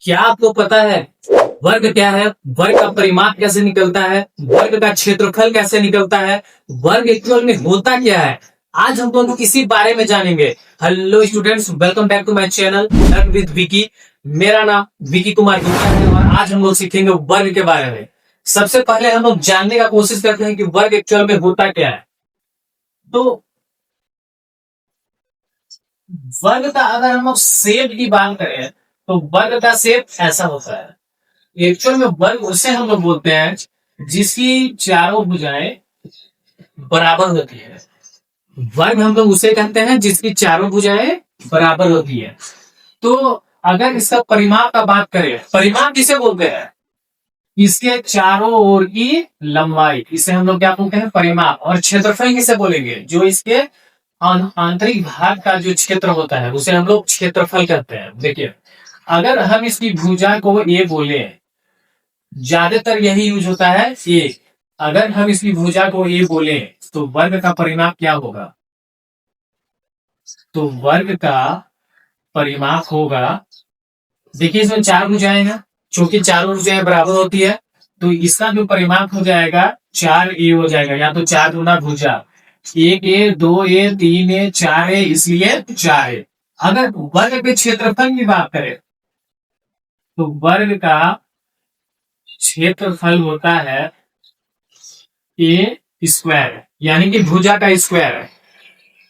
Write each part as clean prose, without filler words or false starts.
क्या आपको पता है वर्ग क्या है? वर्ग का परिमाप कैसे निकलता है? वर्ग का क्षेत्रफल कैसे निकलता है? वर्ग एक्चुअल में होता क्या है? आज हम दोनों इसी बारे में जानेंगे। Hello students, welcome back to my channel learn with Vicky. मेरा नाम विकी कुमार गुप्ता है और आज हम लोग सीखेंगे वर्ग के बारे में। सबसे पहले हम लोग जानने का कोशिश करते हैं कि वर्ग एक्चुअल में होता क्या है। तो वर्ग का अगर हम लोग शेप की बात करें तो वर्ग का शेप ऐसा होता है। एक्चुअल में वर्ग उसे हम लोग बोलते हैं जिसकी चारों भुजाएं बराबर होती है। वर्ग हम लोग उसे कहते हैं जिसकी चारों भुजाएं बराबर होती है। तो अगर इसका परिमाप का बात करें, परिमाप किसे बोलते हैं? इसके चारों ओर की लंबाई, इसे हम लोग क्या बोलते हैं? परिमाप। और क्षेत्रफल किसे बोलेंगे? जो इसके आंतरिक भाग का जो क्षेत्र होता है उसे हम लोग क्षेत्रफल कहते हैं। देखिए, अगर हम इसकी भुजा को ए बोले, ज्यादातर यही यूज होता है ए। अगर हम इसकी भुजा को ए बोले तो वर्ग का परिमाप क्या होगा? तो वर्ग का परिमाप होगा, देखिए इसमें चार भुजाएं हैं, चूंकि चारों भुजाएं बराबर होती है तो इसका जो परिमाप हो जाएगा 4a हो जाएगा, या तो 4 गुना भुजा, 1a 2a 3a 4a, इसलिए 4a। अगर वर्ग के क्षेत्रफल की बात करें तो वर्ग का क्षेत्रफल होता है ए स्क्वायर, यानी कि भुजा का स्क्वायर है।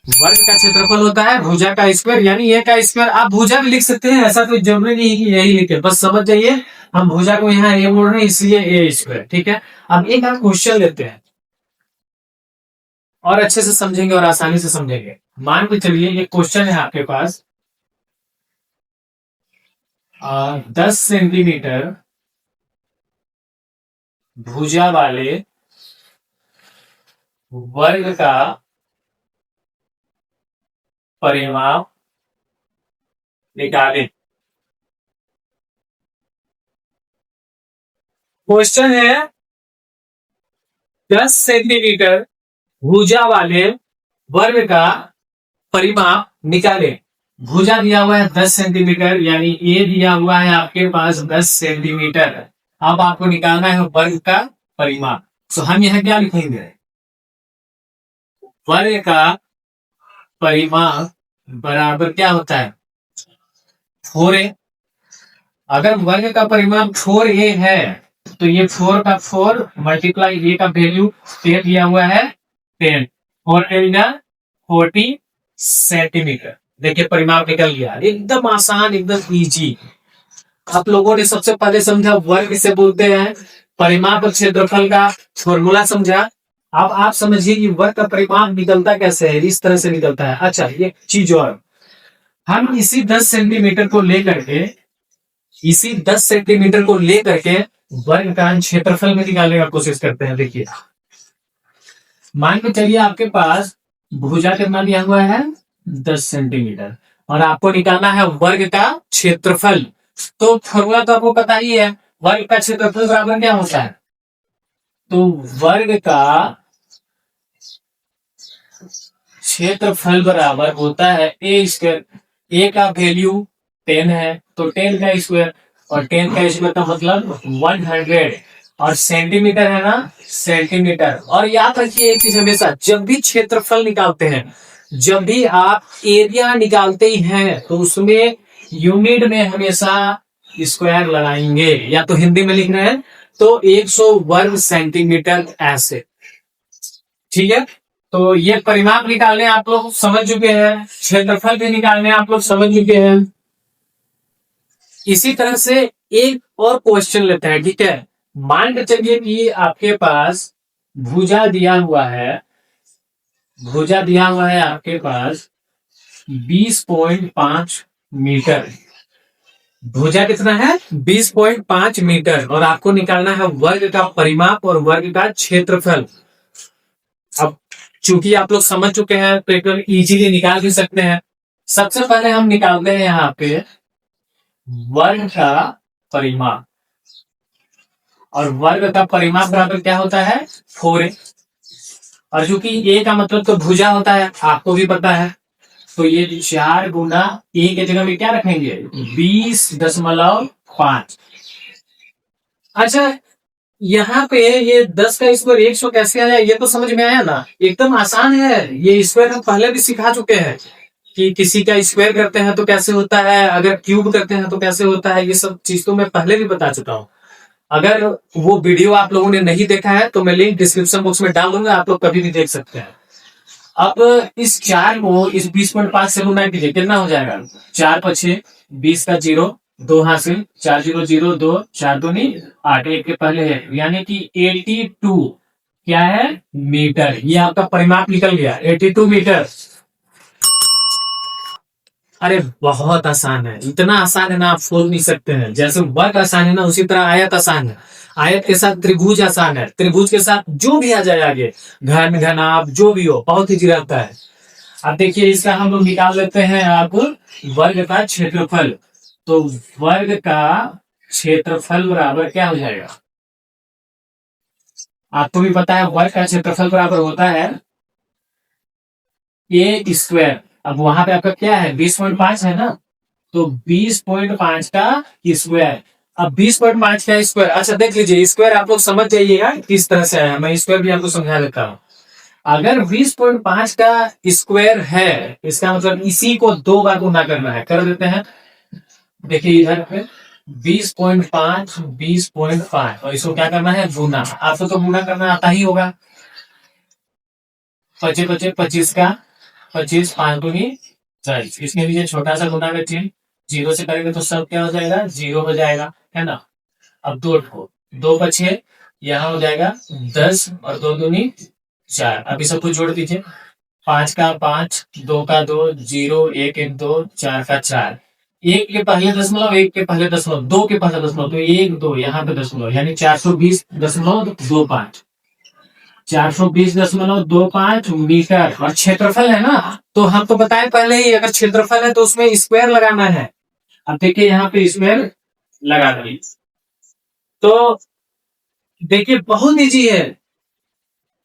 वर्ग का क्षेत्रफल होता है भुजा का स्क्वायर, यानी ए का स्क्वायर। आप भुजा भी लिख सकते हैं, ऐसा कोई जरूरी नहीं है कि यही लिखे, बस समझ जाइए हम भुजा को यहाँ ए बोल रहे हैं इसलिए ए स्क्वायर। ठीक है, अब एक हम क्वेश्चन लेते हैं और अच्छे से समझेंगे और आसानी से समझेंगे। मान के चलिए एक क्वेश्चन है आपके पास, 10 सेंटीमीटर भुजा वाले वर्ग का परिमाप निकालें। क्वेश्चन है 10 सेंटीमीटर भुजा वाले वर्ग का परिमाप निकालें। भुजा दिया हुआ है 10 सेंटीमीटर, यानी ए दिया हुआ है आपके पास 10 सेंटीमीटर। अब आपको निकालना है वर्ग का परिमाप। तो हम यहां क्या लिखेंगे? वर्ग का परिमाप बराबर क्या होता है? 4a। अगर वर्ग का परिमाप 4a है तो ये 4 का 4 मल्टीप्लाई ए का वैल्यू 10 दिया हुआ है 10 और 40 सेंटीमीटर। देखिए परिमाप निकल गया, एकदम आसान, एकदम इजी। आप लोगों ने सबसे पहले समझा वर्ग किसे बोलते हैं, परिमाप और क्षेत्रफल का फॉर्मूला समझा। अब आप समझिए कि वर्ग का परिमाप निकलता कैसे है। इस तरह से निकलता है। अच्छा, एक चीज और, हम इसी 10 सेंटीमीटर को लेकर के वर्ग का क्षेत्रफल में निकालने का कोशिश करते हैं। देखिए, मान के चलिए आपके पास भुजा कितना दिया हुआ है 10 सेंटीमीटर और आपको निकालना है वर्ग का क्षेत्रफल। तो फॉर्मूला तो आपको पता ही है, वर्ग का क्षेत्रफल बराबर क्या होता है? तो वर्ग का क्षेत्रफल बराबर होता है ए स्क्वायर। ए का वैल्यू 10 है तो 10 का स्क्वायर, और 10 का स्क्वायर का मतलब 100, और सेंटीमीटर है ना, सेंटीमीटर। और याद रखिए एक चीज, हमेशा जब भी क्षेत्रफल निकालते हैं, जब भी आप एरिया निकालते हैं तो उसमें यूनिट में हमेशा स्क्वायर लगाएंगे, या तो हिंदी में लिख रहे हैं तो 100 वर्ग सेंटीमीटर ऐसे। ठीक है, तो ये परिमाप निकालने आप लोग समझ चुके हैं, क्षेत्रफल भी निकालने आप लोग समझ चुके हैं। इसी तरह से एक और क्वेश्चन लेते हैं। ठीक है, मान के चलिए कि आपके पास भुजा दिया हुआ है आपके पास 20.5 मीटर। भुजा कितना है? 20.5 मीटर, और आपको निकालना है वर्ग का परिमाप और वर्ग का क्षेत्रफल। अब चूंकि आप लोग समझ चुके हैं तो एक इजीली निकाल भी सकते हैं। सबसे पहले हम निकालते हैं यहाँ पे वर्ग का परिमाप, और वर्ग का परिमाप बराबर क्या होता है? 4a। और चूंकि ए का मतलब तो भुजा होता है, आपको भी पता है, तो ये 4 गुना ए के जगह में क्या रखेंगे? 20.5 5। अच्छा, यहाँ पे ये 10 का स्क्वायर 100 कैसे आया, ये तो समझ में आया ना, एकदम आसान है। ये स्क्वायर हम पहले भी सिखा चुके हैं कि किसी का स्क्वायर करते हैं तो कैसे होता है, अगर क्यूब करते हैं तो कैसे होता है, ये सब चीज तो मैं पहले भी बता चुका हूँ। अगर वो वीडियो आप लोगों ने नहीं देखा है तो मैं लिंक डिस्क्रिप्शन बॉक्स में डाल दूंगा, आप लोग कभी भी देख सकते हैं। अब इस 4 को इस 20.5 से गुना कीजिए, कितना हो जाएगा, 4 पछे 20 का 0, 2 हासिल, 4 0 0 2, 4 दूनी 8, 1 के पहले है, यानी कि 82 क्या है, मीटर। ये आपका परिमाप निकल गया, 82 मीटर। अरे बहुत आसान है, इतना आसान है ना आप सोच नहीं सकते हैं। जैसे वर्ग आसान है ना, उसी तरह आयत आसान है। आयत के साथ त्रिभुज आसान है, त्रिभुज के साथ जो भी आ जाए आगे, घन घनाभ जो भी हो, बहुत इजी रहता है। अब देखिए इसका हम लोग निकाल लेते हैं आप वर्ग का क्षेत्रफल। तो वर्ग का क्षेत्रफल बराबर क्या हो जाएगा, आपको भी पता है वर्ग का क्षेत्रफल बराबर होता है ए स्क्वायर। अब वहां पे आपका क्या है, 20.5 है ना, तो 20.5 का स्क्वायर। अब 20.5 का स्क्वायर, अच्छा देख लीजिए स्क्वायर आप लोग समझ जाइएगा किस तरह से है, मैं स्क्वायर भी आपको समझा देता हूँ। अगर 20.5 का स्क्वायर है, इसका मतलब इसी को 2 बार गुना करना है, कर देते हैं। देखिए इधर पे 20.5 20.5 और इसको क्या करना है, गुना। आपको तो गुना करना आता ही होगा। 25 25 25 का 25, 5 दूनी 40। इसके लिए छोटा सा गुना करते हैं, 0 से करेंगे तो सब क्या हो जाएगा, 0 हो जाएगा, है ना। अब 2 बचे, यहाँ हो जाएगा 10 और 2 दूनी 4। अभी सबको जोड़ दीजिए, 5 का 5, 2 का 2, 0 1 1 2, 4 का 4, 1 के पहले दशमलव, 1 के पहले दशमलव, 2 के पहले दशमलव, तो 1 2 यहाँ पे दशमलव, यानी 420.25, 420.25 मीटर। और क्षेत्रफल है ना, तो हम तो बताए पहले ही, अगर क्षेत्रफल है तो उसमें स्क्वायर लगाना है। अब देखिए यहाँ पे स्क्वायर लगा दिए, तो देखिए बहुत इजी है।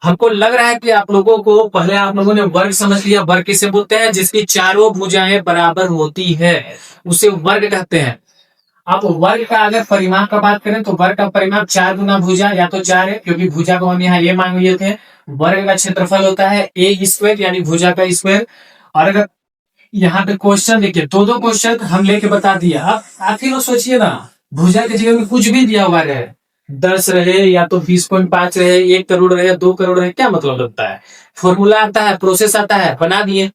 हमको लग रहा है कि आप लोगों को पहले आप लोगों ने वर्ग समझ लिया। वर्ग किसे बोलते हैं, जिसकी चारों भुजाएं बराबर होती है उसे वर्ग कहते हैं। अब वर्ग का अगर परिमाप का बात करें तो वर्ग का परिमाप 4 गुना भुजा, या तो 4 है क्योंकि भुजा को हम यहाँ ये मान लिए थे। वर्ग का क्षेत्रफल होता है ए स्क्वायर, यानी भुजा का स्क्वायर। और अगर यहाँ पे क्वेश्चन देखिए, 2 क्वेश्चन हम लेके बता दिया। अब आखिर सोचिए ना, भुजा की जगह में कुछ भी दिया हुआ रहे, 10 रहे या तो 20.5 रहे, 1 करोड़ रहे, 2 करोड़ रहे, क्या मतलब लगता है, फॉर्मूला आता है, प्रोसेस आता है, बना दिए।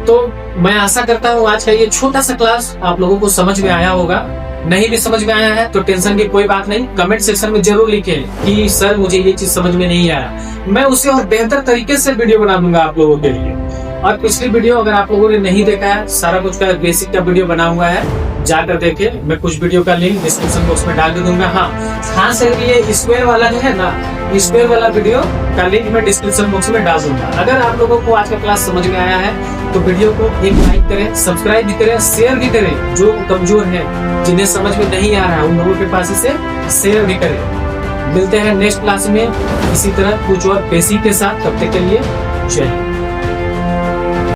तो मैं आशा करता हूँ आज का ये छोटा सा क्लास आप लोगों को समझ में आया होगा। नहीं भी समझ में आया है तो टेंशन की कोई बात नहीं, कमेंट सेक्शन में जरूर लिखें कि सर मुझे ये चीज समझ में नहीं आया। मैं उसे और बेहतर तरीके से वीडियो बना दूंगा आप लोगों के लिए। और पिछली वीडियो अगर आप लोगों ने नहीं देखा है, सारा कुछ का बेसिक का वीडियो बना हुआ है, जाकर देखे। मैं कुछ वीडियो का लिंक डिस्क्रिप्शन बॉक्स में डाल दूंगा। हाँ, खास करके ये स्क्वायर वाला जो है ना, स्क्वायर वाला वीडियो का लिंक मैं डिस्क्रिप्शन बॉक्स में डाल दूंगा। अगर आप लोगों को आज का क्लास समझ में आया है तो वीडियो को एक लाइक करें, सब्सक्राइब भी करें, शेयर भी करें। जो कमजोर है, जिन्हें समझ में नहीं आ रहा है, उन लोगों के पास इसे शेयर भी करें। मिलते हैं नेक्स्ट क्लास में इसी तरह कुछ और बेसिक के साथ, तब तक के लिए जय हिंद।